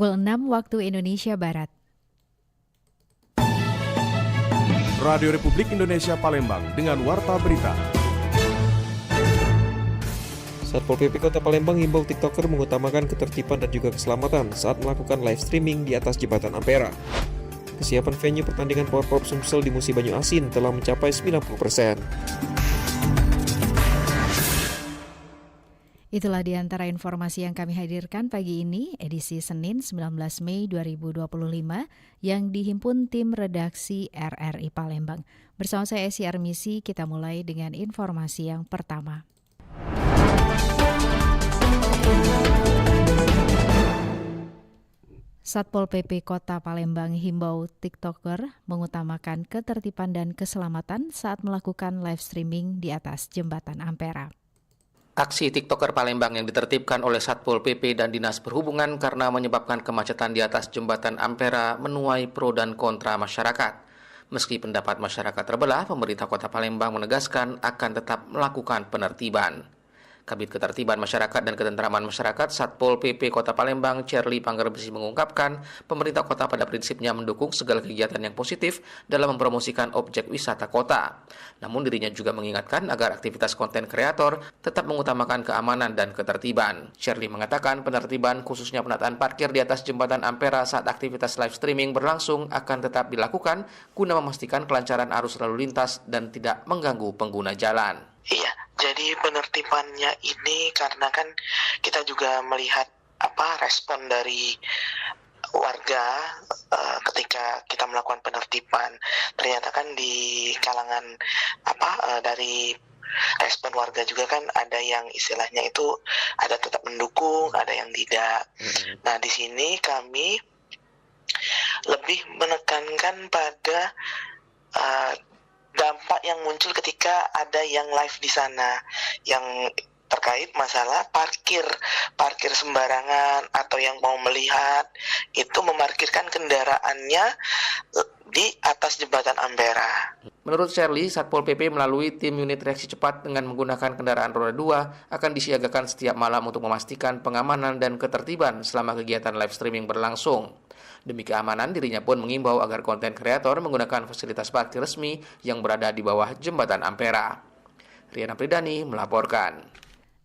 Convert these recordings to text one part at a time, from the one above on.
pukul 6 waktu Indonesia Barat. Radio Republik Indonesia Palembang dengan Warta Berita. Satpol PP Kota Palembang himbau TikToker mengutamakan ketertiban dan juga keselamatan saat melakukan live streaming di atas jembatan Ampera. Kesiapan venue pertandingan Powerpop Sumsel di Musi Banyu Asin telah mencapai 90%. Itulah di antara informasi yang kami hadirkan pagi ini, edisi Senin 19 Mei 2025, yang dihimpun tim redaksi RRI Palembang. Bersama saya Esi Armisi, kita mulai dengan informasi yang pertama. Satpol PP Kota Palembang himbau TikToker mengutamakan ketertiban dan keselamatan saat melakukan live streaming di atas jembatan Ampera. Aksi TikToker Palembang yang ditertibkan oleh Satpol PP dan Dinas Perhubungan karena menyebabkan kemacetan di atas jembatan Ampera menuai pro dan kontra masyarakat. Meski pendapat masyarakat terbelah, pemerintah Kota Palembang menegaskan akan tetap melakukan penertiban. Kabid Ketertiban Masyarakat dan Ketentraman Masyarakat Satpol PP Kota Palembang, Cherly Panggerbesi mengungkapkan, pemerintah kota pada prinsipnya mendukung segala kegiatan yang positif dalam mempromosikan objek wisata kota. Namun dirinya juga mengingatkan agar aktivitas konten kreator tetap mengutamakan keamanan dan ketertiban. Cherly mengatakan penertiban khususnya penataan parkir di atas jembatan Ampera saat aktivitas live streaming berlangsung akan tetap dilakukan guna memastikan kelancaran arus lalu lintas dan tidak mengganggu pengguna jalan. Iya, jadi penertibannya ini karena kan kita juga melihat respon dari warga ketika kita melakukan penertiban. Ternyata kan di kalangan dari respon warga juga kan ada yang istilahnya itu ada tetap mendukung, ada yang tidak. Nah, di sini kami lebih menekankan pada dampak yang muncul ketika ada yang live di sana, yang terkait masalah parkir sembarangan atau yang mau melihat itu memarkirkan kendaraannya di atas jembatan Ampera. Menurut Cherly, Satpol PP melalui tim unit reaksi cepat dengan menggunakan kendaraan roda 2 akan disiagakan setiap malam untuk memastikan pengamanan dan ketertiban selama kegiatan live streaming berlangsung. Demi keamanan, dirinya pun mengimbau agar konten kreator menggunakan fasilitas parkir resmi yang berada di bawah jembatan Ampera. Riana Pridani melaporkan.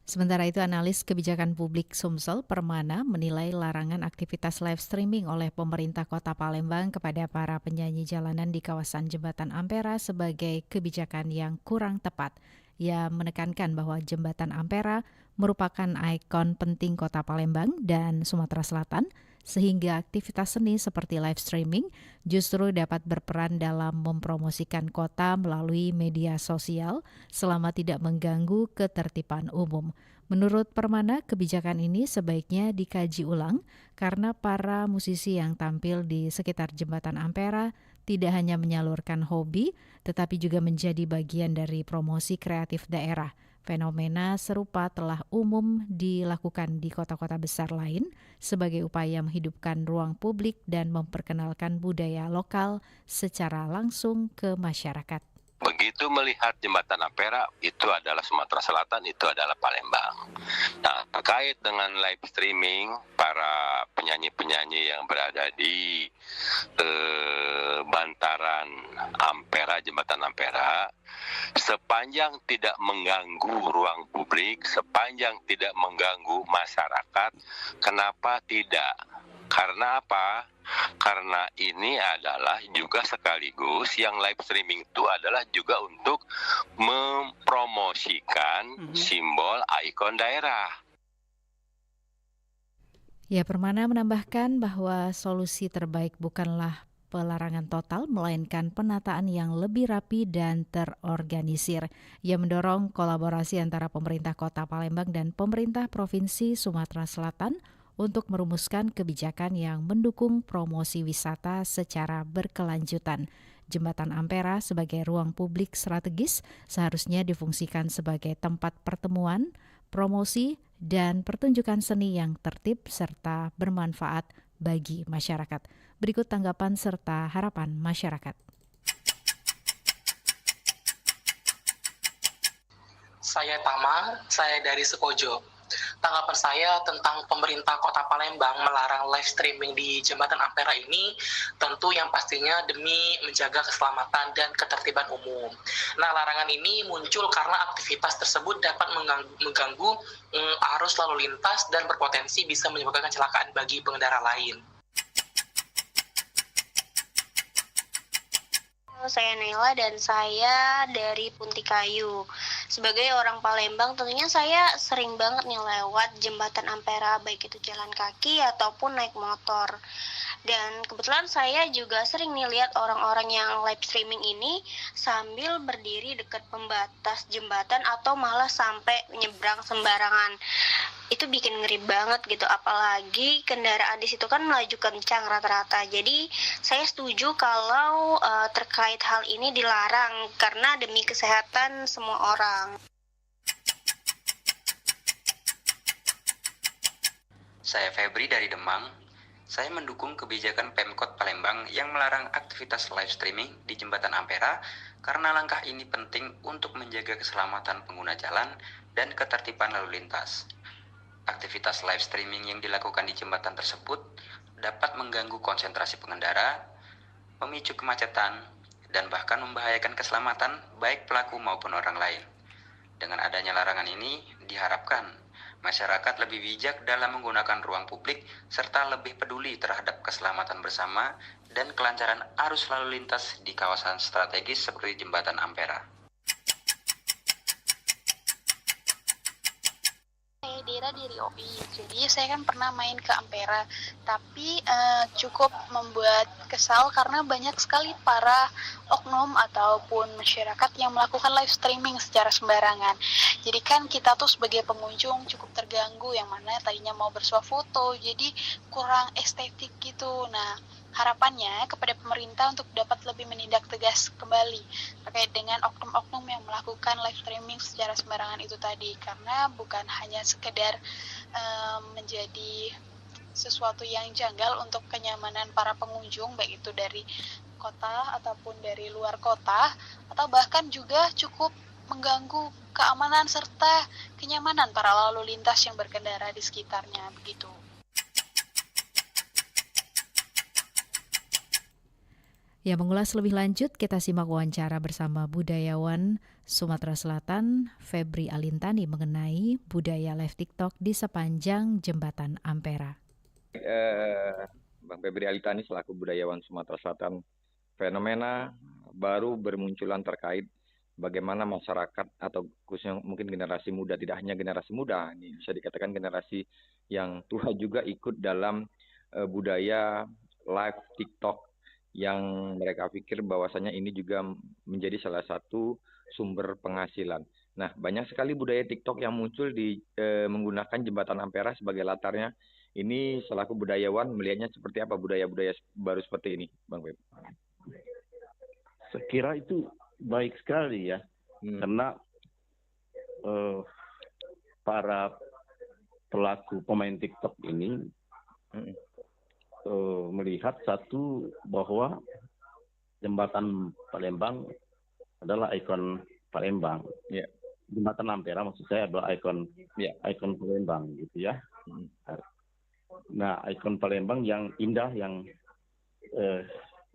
Sementara itu, analis kebijakan publik Sumsel Permana menilai larangan aktivitas live streaming oleh pemerintah Kota Palembang kepada para penyanyi jalanan di kawasan jembatan Ampera sebagai kebijakan yang kurang tepat. Ia menekankan bahwa jembatan Ampera merupakan ikon penting Kota Palembang dan Sumatera Selatan, sehingga aktivitas seni seperti live streaming justru dapat berperan dalam mempromosikan kota melalui media sosial selama tidak mengganggu ketertiban umum. Menurut Permana, kebijakan ini sebaiknya dikaji ulang karena para musisi yang tampil di sekitar jembatan Ampera tidak hanya menyalurkan hobi, tetapi juga menjadi bagian dari promosi kreatif daerah. Fenomena serupa telah umum dilakukan di kota-kota besar lain sebagai upaya menghidupkan ruang publik dan memperkenalkan budaya lokal secara langsung ke masyarakat. Begitu melihat jembatan Ampera, itu adalah Sumatera Selatan, itu adalah Palembang. Nah, terkait dengan live streaming, para penyanyi-penyanyi yang berada di bantaran Ampera, jembatan Ampera, sepanjang tidak mengganggu ruang publik, sepanjang tidak mengganggu masyarakat, kenapa tidak? Karena apa? Karena ini adalah juga sekaligus yang live streaming itu adalah juga untuk mempromosikan simbol ikon daerah. Ya, Permana menambahkan bahwa solusi terbaik bukanlah pelarangan total, melainkan penataan yang lebih rapi dan terorganisir. Ia mendorong kolaborasi antara pemerintah Kota Palembang dan pemerintah Provinsi Sumatera Selatan untuk merumuskan kebijakan yang mendukung promosi wisata secara berkelanjutan. Jembatan Ampera sebagai ruang publik strategis seharusnya difungsikan sebagai tempat pertemuan, promosi, dan pertunjukan seni yang tertib serta bermanfaat bagi masyarakat. Berikut tanggapan serta harapan masyarakat. Saya Tama, saya dari Sekojo. Tanggapan saya tentang pemerintah Kota Palembang melarang live streaming di Jembatan Ampera ini tentu yang pastinya demi menjaga keselamatan dan ketertiban umum. Nah, larangan ini muncul karena aktivitas tersebut dapat mengganggu arus lalu lintas dan berpotensi bisa menyebabkan kecelakaan bagi pengendara lain. Saya Nela dan saya dari Puntikayu. Sebagai orang Palembang tentunya saya sering banget nih lewat Jembatan Ampera, baik itu jalan kaki ataupun naik motor. Dan kebetulan saya juga sering nih lihat orang-orang yang live streaming ini sambil berdiri dekat pembatas jembatan atau malah sampai nyebrang sembarangan. Itu bikin ngeri banget gitu, apalagi kendaraan di situ kan melaju kencang rata-rata. Jadi saya setuju kalau terkait hal ini dilarang karena demi kesehatan semua orang. Saya Febri dari Demang. Saya mendukung kebijakan Pemkot Palembang yang melarang aktivitas live streaming di Jembatan Ampera karena langkah ini penting untuk menjaga keselamatan pengguna jalan dan ketertiban lalu lintas. Aktivitas live streaming yang dilakukan di jembatan tersebut dapat mengganggu konsentrasi pengendara, memicu kemacetan, dan bahkan membahayakan keselamatan baik pelaku maupun orang lain. Dengan adanya larangan ini, diharapkan masyarakat lebih bijak dalam menggunakan ruang publik serta lebih peduli terhadap keselamatan bersama dan kelancaran arus lalu lintas di kawasan strategis seperti Jembatan Ampera. Saya Dera dari OI, jadi saya kan pernah main ke Ampera, tapi cukup membuat kesal karena banyak sekali para oknum ataupun masyarakat yang melakukan live streaming secara sembarangan. Jadi kan kita tuh sebagai pengunjung cukup terganggu, yang mana tadinya mau bersuah foto, jadi kurang estetik gitu. Nah, harapannya kepada pemerintah untuk dapat lebih menindak tegas kembali terkait dengan oknum-oknum yang melakukan live streaming secara sembarangan itu tadi, karena bukan hanya sekedar menjadi sesuatu yang janggal untuk kenyamanan para pengunjung, baik itu dari kota ataupun dari luar kota, atau bahkan juga cukup mengganggu keamanan serta kenyamanan para lalu lintas yang berkendara di sekitarnya begitu. Ya, mengulas lebih lanjut, kita simak wawancara bersama budayawan Sumatera Selatan, Febri Alintani, mengenai budaya live TikTok di sepanjang Jembatan Ampera. Bang Febri Alintani selaku budayawan Sumatera Selatan, fenomena baru bermunculan terkait bagaimana masyarakat atau khususnya mungkin generasi muda, tidak hanya generasi muda, ini bisa dikatakan generasi yang tua juga ikut dalam budaya live TikTok yang mereka pikir bahwasanya ini juga menjadi salah satu sumber penghasilan. Nah, banyak sekali budaya TikTok yang muncul di menggunakan Jembatan Ampera sebagai latarnya. Ini selaku budayawan melihatnya seperti apa budaya-budaya baru seperti ini, Bang Feb? Saya kira itu baik sekali ya, karena para pelaku pemain TikTok ini melihat satu bahwa Jembatan Palembang adalah ikon Palembang. Yeah. Jembatan Ampera maksud saya adalah ikon Palembang gitu ya. Nah, ikon Palembang yang indah, yang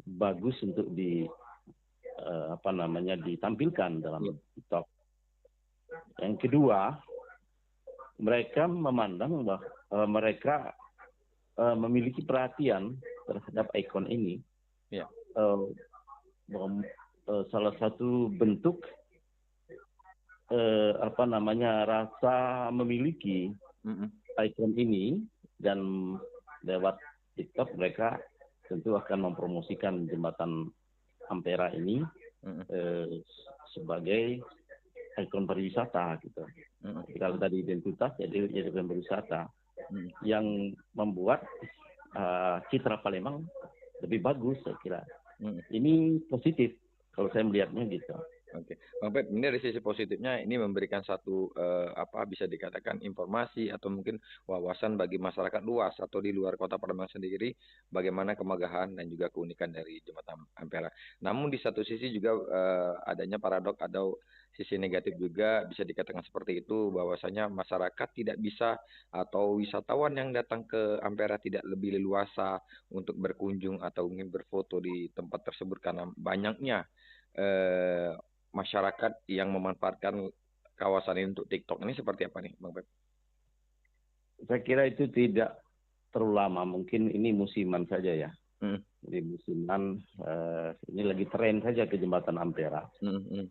bagus untuk ditampilkan dalam TikTok. Yang kedua, mereka memandang bahwa mereka memiliki perhatian terhadap ikon ini. Yeah. Salah satu bentuk rasa memiliki ikon ini, dan lewat TikTok mereka tentu akan mempromosikan Jembatan Ampera ini sebagai ikon pariwisata gitu. Kalau tadi identitas jadi ikon pariwisata yang membuat citra Palembang lebih bagus, saya kira. Ini positif kalau saya melihatnya gitu. Oke, Bang Pep, ini dari sisi positifnya ini memberikan satu bisa dikatakan informasi atau mungkin wawasan bagi masyarakat luas atau di luar Kota Palembang sendiri bagaimana kemegahan dan juga keunikan dari Jembatan Ampera. Namun di satu sisi juga adanya paradok atau sisi negatif juga bisa dikatakan seperti itu bahwasanya masyarakat tidak bisa atau wisatawan yang datang ke Ampera tidak lebih leluasa untuk berkunjung atau ingin berfoto di tempat tersebut karena banyaknya eh, masyarakat yang memanfaatkan kawasan ini untuk TikTok. Ini seperti apa nih, Bang Pep? Saya kira itu tidak terlalu lama, mungkin ini musiman saja ya. Jadi musiman, ini lagi tren saja ke Jembatan Ampera.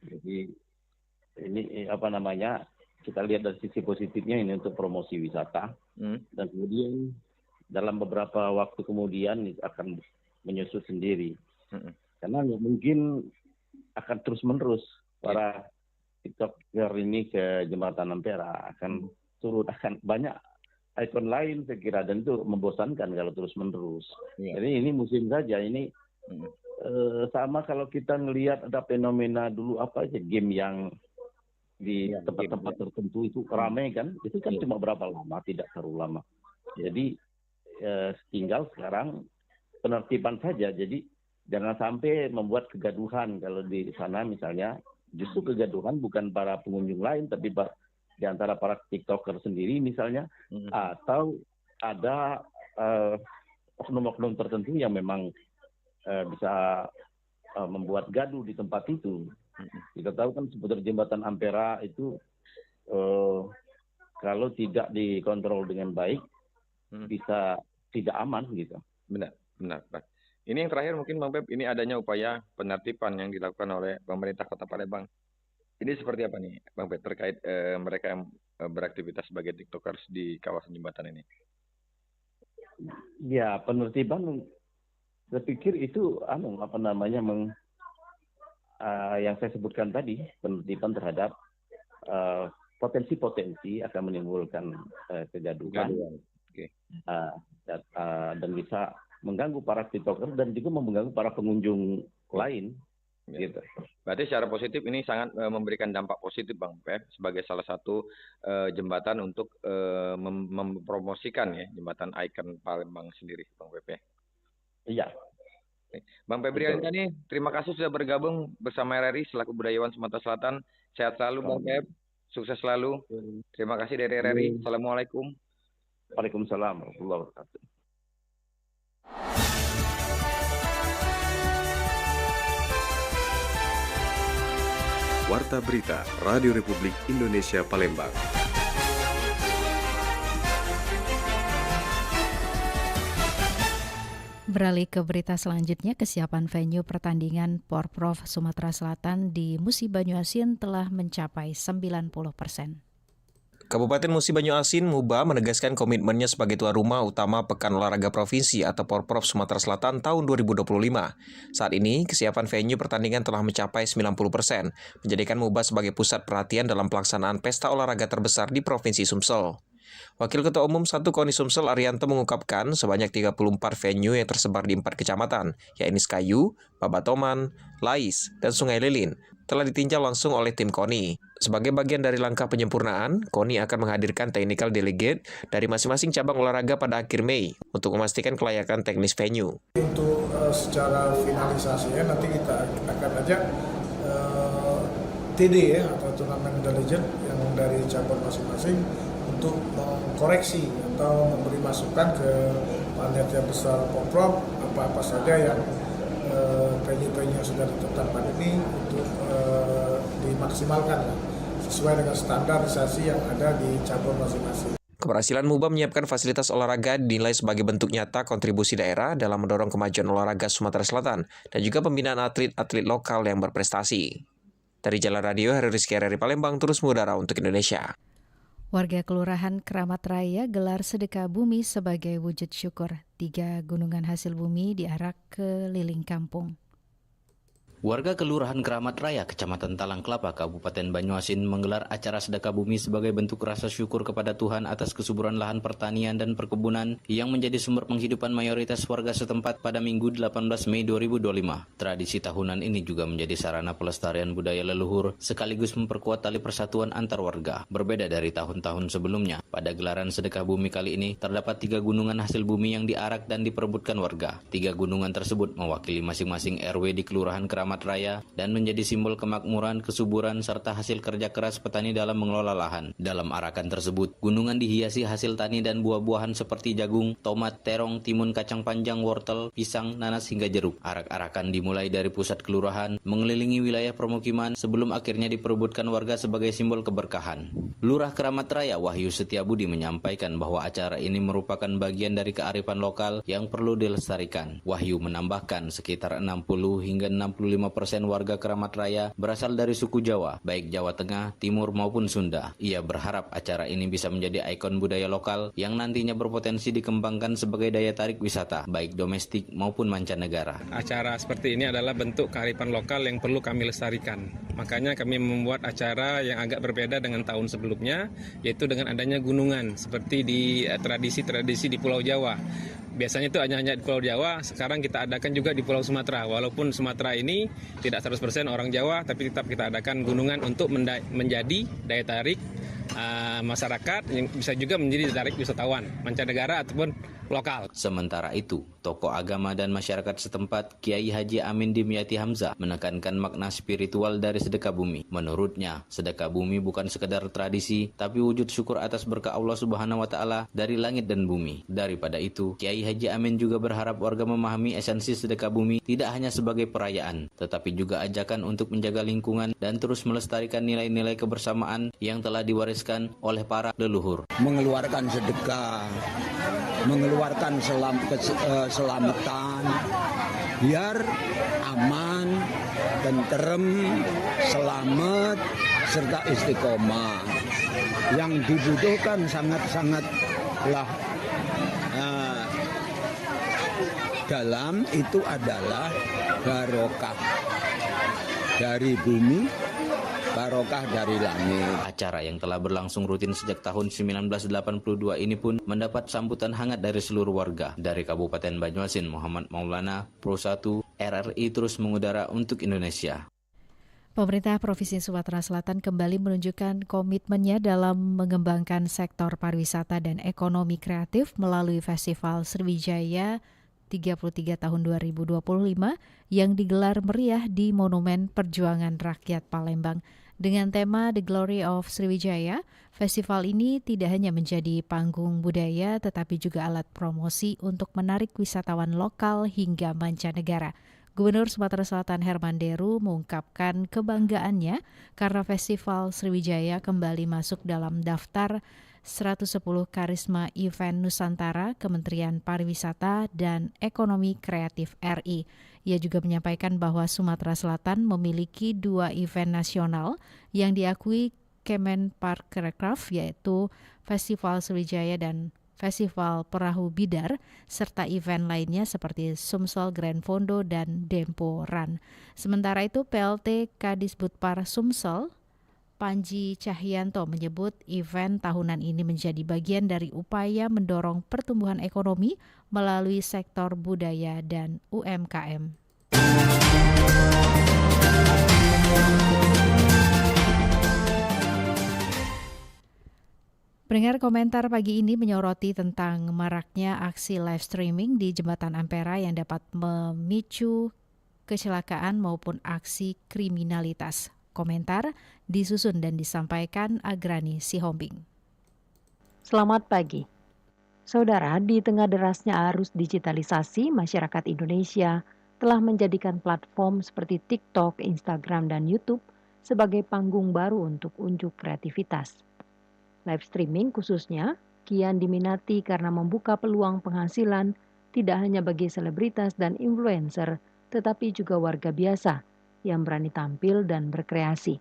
Jadi ini kita lihat dari sisi positifnya ini untuk promosi wisata. Dan kemudian dalam beberapa waktu kemudian akan menyusut sendiri. Karena mungkin akan terus-menerus para TikToker ini ke Jembatan Ampera akan banyak ikon lain saya kira, dan itu membosankan kalau terus-menerus. Jadi ini musim saja ini sama kalau kita ngelihat ada fenomena dulu game yang di tempat-tempat tertentu itu ramai kan, itu kan cuma berapa lama, tidak terlalu lama. Jadi tinggal sekarang penertiban saja. Jadi jangan sampai membuat kegaduhan kalau di sana misalnya. Justru kegaduhan bukan para pengunjung lain, tapi di antara para TikToker sendiri misalnya, atau ada oknum-oknum tertentu yang memang bisa membuat gaduh di tempat itu. Kita tahu kan seputar Jembatan Ampera itu kalau tidak dikontrol dengan baik bisa tidak aman gitu. Benar, Pak. Ini yang terakhir mungkin Bang Pep, ini adanya upaya penertiban yang dilakukan oleh pemerintah Kota Palembang. Ini seperti apa nih Bang Pep terkait mereka yang beraktivitas sebagai TikTokers di kawasan jembatan ini? Ya, penertiban saya pikir itu yang saya sebutkan tadi, penertiban terhadap potensi-potensi akan menimbulkan kegaduhan. Okay. Dan bisa mengganggu para TikToker dan juga mengganggu para pengunjung lain. Gitu. Berarti secara positif ini sangat memberikan dampak positif Bang Pep sebagai salah satu jembatan untuk mempromosikan ya jembatan ikon Palembang sendiri Bang Pep ya. Iya. Bang Febri Alitani, terima kasih sudah bergabung bersama RRI selaku Budayawan Sumatera Selatan. Sehat selalu Bang Pep, sukses selalu. Terima kasih dari RRI. Assalamualaikum. Waalaikumsalam warahmatullahi wabarakatuh. Warta Berita Radio Republik Indonesia Palembang. Beralih ke berita selanjutnya, kesiapan venue pertandingan Porprov Sumatera Selatan di Musi Banyu Asin telah mencapai 90%. Kabupaten Musi Banyu Asin, MUBA, menegaskan komitmennya sebagai tuan rumah utama Pekan Olahraga Provinsi atau Porprov Sumatera Selatan tahun 2025. Saat ini, kesiapan venue pertandingan telah mencapai 90%, menjadikan MUBA sebagai pusat perhatian dalam pelaksanaan pesta olahraga terbesar di Provinsi Sumsel. Wakil Ketua Umum 1 KONI Sumsel Arianto mengungkapkan sebanyak 34 venue yang tersebar di 4 kecamatan, yaitu Kayu, Babatoman, Lais, dan Sungai Lilin, telah ditinjau langsung oleh tim KONI. Sebagai bagian dari langkah penyempurnaan, KONI akan menghadirkan technical delegate dari masing-masing cabang olahraga pada akhir Mei untuk memastikan kelayakan teknis venue. Untuk secara finalisasinya nanti kita akan ajak TD ya, atau turnamen delegate yang dari cabang masing-masing untuk mengkoreksi atau memberi masukan ke panitia besar Porprov apa-apa saja yang venue-venue yang sudah ditetapkan ini untuk dimaksimalkan sesuai dengan standarisasi yang ada di cabang masing-masing. Keberhasilan MUBA menyiapkan fasilitas olahraga dinilai sebagai bentuk nyata kontribusi daerah dalam mendorong kemajuan olahraga Sumatera Selatan dan juga pembinaan atlet-atlet lokal yang berprestasi. Dari Jalan Radio, Heri Rizky RRI Palembang terus mengudara untuk Indonesia. Warga Kelurahan Keramat Raya gelar sedekah bumi sebagai wujud syukur. 3 gunungan hasil bumi diarak ke liling kampung. Warga Kelurahan Keramat Raya, Kecamatan Talang Kelapa, Kabupaten Banyuasin menggelar acara sedekah bumi sebagai bentuk rasa syukur kepada Tuhan atas kesuburan lahan pertanian dan perkebunan yang menjadi sumber penghidupan mayoritas warga setempat pada Minggu 18 Mei 2025. Tradisi tahunan ini juga menjadi sarana pelestarian budaya leluhur sekaligus memperkuat tali persatuan antar warga. Berbeda dari tahun-tahun sebelumnya, pada gelaran sedekah bumi kali ini terdapat 3 gunungan hasil bumi yang diarak dan diperebutkan warga. 3 gunungan tersebut mewakili masing-masing RW di Kelurahan Keramat Raya dan menjadi simbol kemakmuran, kesuburan, serta hasil kerja keras petani dalam mengelola lahan. Dalam arakan tersebut, gunungan dihiasi hasil tani dan buah-buahan seperti jagung, tomat, terong, timun, kacang panjang, wortel, pisang, nanas, hingga jeruk. Arak-arakan dimulai dari pusat kelurahan, mengelilingi wilayah permukiman sebelum akhirnya diperebutkan warga sebagai simbol keberkahan. Lurah Keramat Raya Wahyu Setiabudi menyampaikan bahwa acara ini merupakan bagian dari kearifan lokal yang perlu dilestarikan. Wahyu menambahkan sekitar 60 hingga 65% warga Keramat Raya berasal dari suku Jawa, baik Jawa Tengah, Timur maupun Sunda. Ia berharap acara ini bisa menjadi ikon budaya lokal yang nantinya berpotensi dikembangkan sebagai daya tarik wisata, baik domestik maupun mancanegara. Acara seperti ini adalah bentuk kearifan lokal yang perlu kami lestarikan. Makanya kami membuat acara yang agak berbeda dengan tahun sebelumnya, yaitu dengan adanya gunungan, seperti di tradisi-tradisi di Pulau Jawa. Biasanya itu hanya di Pulau Jawa, sekarang kita adakan juga di Pulau Sumatera. Walaupun Sumatera ini tidak 100% orang Jawa, tapi tetap kita adakan gunungan untuk menjadi daya tarik masyarakat yang bisa juga menjadi daya tarik wisatawan mancanegara ataupun lokal. Sementara itu, tokoh agama dan masyarakat setempat Kiai Haji Amin Dimyati Hamzah menekankan makna spiritual dari sedekah bumi. Menurutnya, sedekah bumi bukan sekedar tradisi, tapi wujud syukur atas berkah Allah Subhanahu wa taala dari langit dan bumi. Daripada itu, Kiai Haji Amin juga berharap warga memahami esensi sedekah bumi tidak hanya sebagai perayaan, tetapi juga ajakan untuk menjaga lingkungan dan terus melestarikan nilai-nilai kebersamaan yang telah diwariskan oleh para leluhur. Mengeluarkan sedekah, mengeluarkan selamatan biar aman, tentrem, selamat, serta istiqomah. Yang dibutuhkan sangat-sangatlah dalam itu adalah barokah dari bumi, barokah dari langit. Acara yang telah berlangsung rutin sejak tahun 1982 ini pun mendapat sambutan hangat dari seluruh warga. Dari Kabupaten Banyuasin, Muhammad Maulana, Pro 1, RRI terus mengudara untuk Indonesia. Pemerintah Provinsi Sumatera Selatan kembali menunjukkan komitmennya dalam mengembangkan sektor pariwisata dan ekonomi kreatif melalui Festival Sriwijaya 33 tahun 2025 yang digelar meriah di Monumen Perjuangan Rakyat Palembang. Dengan tema The Glory of Sriwijaya, festival ini tidak hanya menjadi panggung budaya tetapi juga alat promosi untuk menarik wisatawan lokal hingga mancanegara. Gubernur Sumatera Selatan Herman Deru mengungkapkan kebanggaannya karena Festival Sriwijaya kembali masuk dalam daftar 110 Karisma Event Nusantara Kementerian Pariwisata dan Ekonomi Kreatif RI. Ia juga menyampaikan bahwa Sumatera Selatan memiliki 2 event nasional yang diakui Kemenparekraf, yaitu Festival Sriwijaya dan Festival Perahu Bidar, serta event lainnya seperti Sumsel Grand Fondo dan Dempo Run. Sementara itu, PLT Kadisbudpar Sumsel Panji Cahyanto menyebut event tahunan ini menjadi bagian dari upaya mendorong pertumbuhan ekonomi melalui sektor budaya dan UMKM. Pendengar, komentar pagi ini menyoroti tentang maraknya aksi live streaming di Jembatan Ampera yang dapat memicu kecelakaan maupun aksi kriminalitas. Komentar disusun dan disampaikan Agrani Sihombing. Selamat pagi. Saudara, di tengah derasnya arus digitalisasi, masyarakat Indonesia telah menjadikan platform seperti TikTok, Instagram, dan YouTube sebagai panggung baru untuk unjuk kreativitas. Live streaming khususnya kian diminati karena membuka peluang penghasilan tidak hanya bagi selebritas dan influencer, tetapi juga warga biasa yang berani tampil dan berkreasi.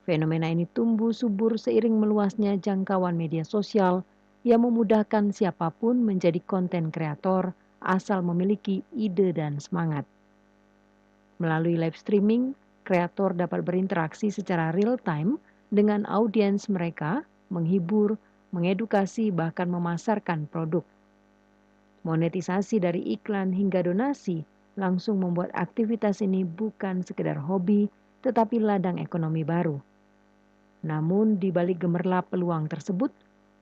Fenomena ini tumbuh subur seiring meluasnya jangkauan media sosial yang memudahkan siapapun menjadi konten kreator asal memiliki ide dan semangat. Melalui live streaming, kreator dapat berinteraksi secara real time dengan audiens mereka, menghibur, mengedukasi, bahkan memasarkan produk. Monetisasi dari iklan hingga donasi langsung membuat aktivitas ini bukan sekedar hobi, tetapi ladang ekonomi baru. Namun di balik gemerlap peluang tersebut,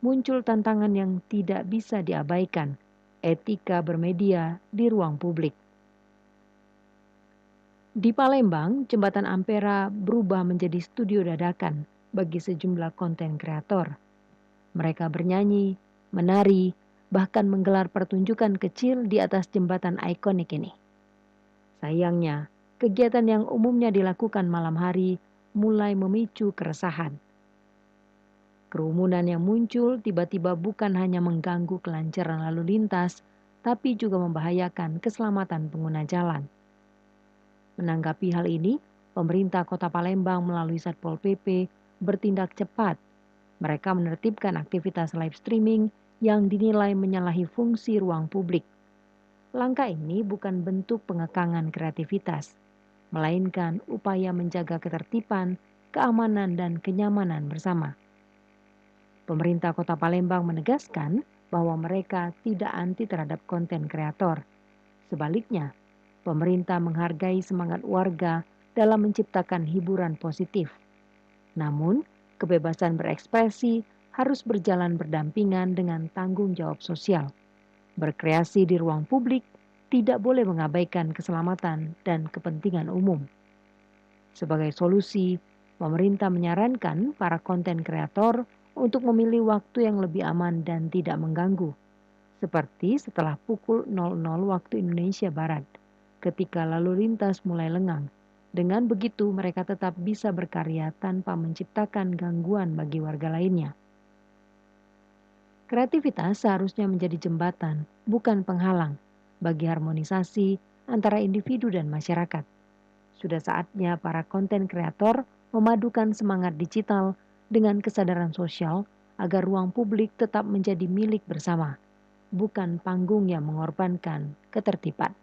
muncul tantangan yang tidak bisa diabaikan, etika bermedia di ruang publik. Di Palembang, Jembatan Ampera berubah menjadi studio dadakan bagi sejumlah konten kreator. Mereka bernyanyi, menari, bahkan menggelar pertunjukan kecil di atas jembatan ikonik ini. Sayangnya, kegiatan yang umumnya dilakukan malam hari mulai memicu keresahan. Kerumunan yang muncul tiba-tiba bukan hanya mengganggu kelancaran lalu lintas, tapi juga membahayakan keselamatan pengguna jalan. Menanggapi hal ini, pemerintah Kota Palembang melalui Satpol PP bertindak cepat. Mereka menertibkan aktivitas live streaming yang dinilai menyalahi fungsi ruang publik. Langkah ini bukan bentuk pengekangan kreativitas, melainkan upaya menjaga ketertiban, keamanan, dan kenyamanan bersama. Pemerintah Kota Palembang menegaskan bahwa mereka tidak anti terhadap konten kreator. Sebaliknya, pemerintah menghargai semangat warga dalam menciptakan hiburan positif. Namun, kebebasan berekspresi harus berjalan berdampingan dengan tanggung jawab sosial. Berkreasi di ruang publik tidak boleh mengabaikan keselamatan dan kepentingan umum. Sebagai solusi, pemerintah menyarankan para konten kreator untuk memilih waktu yang lebih aman dan tidak mengganggu, seperti setelah pukul 00 waktu Indonesia Barat, ketika lalu lintas mulai lengang. Dengan begitu, mereka tetap bisa berkarya tanpa menciptakan gangguan bagi warga lainnya. Kreativitas seharusnya menjadi jembatan, bukan penghalang, bagi harmonisasi antara individu dan masyarakat. Sudah saatnya para konten kreator memadukan semangat digital dengan kesadaran sosial agar ruang publik tetap menjadi milik bersama, bukan panggung yang mengorbankan ketertiban.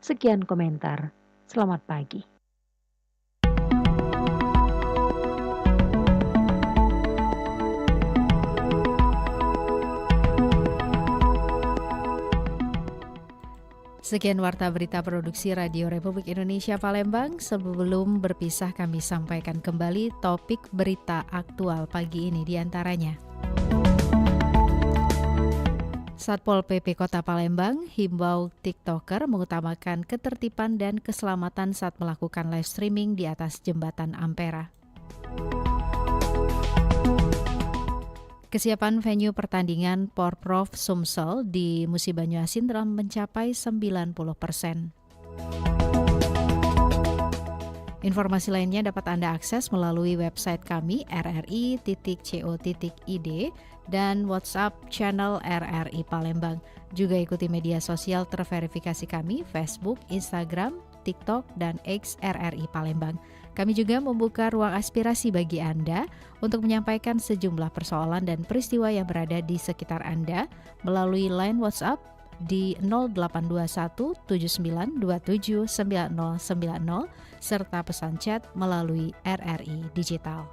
Sekian komentar. Selamat pagi. Sekian warta berita produksi Radio Republik Indonesia Palembang. Sebelum berpisah kami sampaikan kembali topik berita aktual pagi ini diantaranya. Satpol PP Kota Palembang himbau TikToker mengutamakan ketertiban dan keselamatan saat melakukan live streaming di atas jembatan Ampera. Kesiapan venue pertandingan Porprov Sumsel di Musi Banyuasin telah mencapai 90%. Informasi lainnya dapat Anda akses melalui website kami rri.co.id dan WhatsApp channel RRI Palembang. Juga ikuti media sosial terverifikasi kami, Facebook, Instagram, TikTok, dan X RRI Palembang. Kami juga membuka ruang aspirasi bagi Anda untuk menyampaikan sejumlah persoalan dan peristiwa yang berada di sekitar Anda melalui line WhatsApp di 0821 7927 9090 serta pesan chat melalui RRI Digital.